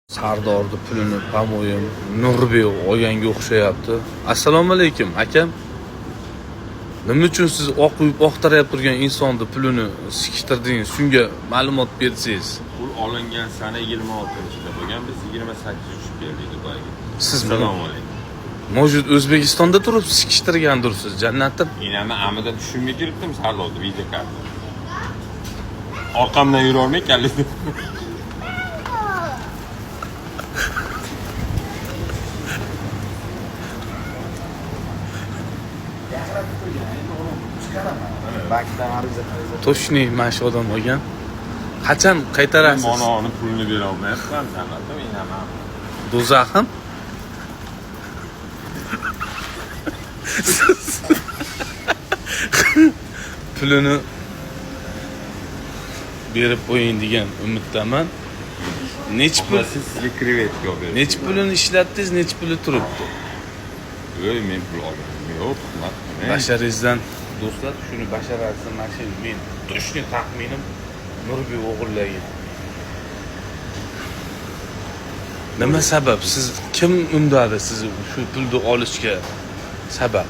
Sardorni pulini pamoyim Nurbek olganga o'xshayapti. Assalomu alaykum, akam. Nima uchun siz oq uyib oqtarib turgan insonni pulini sikishtirdingiz? Shunga ma'lumot bersangiz. Pul olingan sana 26-da bo'lgan, biz 28 tushib keldik Dubayga. Siz Assalomu alaykum. mavjud O'zbekistonda turib sikishtirgandirsiz, jannatda. Inamni amida tushimga kiribdim, sarlovdi video karta. Orqamdan yurolmay kallidim. Toshni mana shu odam olgan. Qachon qaytarasiz? Mononi pulini bera olmayapman, san'atda inamam. Do'zaxim. Pulini berib qo'ying degan umiddaman. Nech pul Sizga krevetka olib berdim. nech pulini ishlatdingiz, nech puli turibdi? Men pul oldim. Yo'q, xizmat qilmay. Basharingizdan do'stlar, shuni basharangizni mashin men to'shni taxminim Nurbek o'g'irlagan. Nima sabab? Siz kim undadi sizni shu pulni olishga sabab?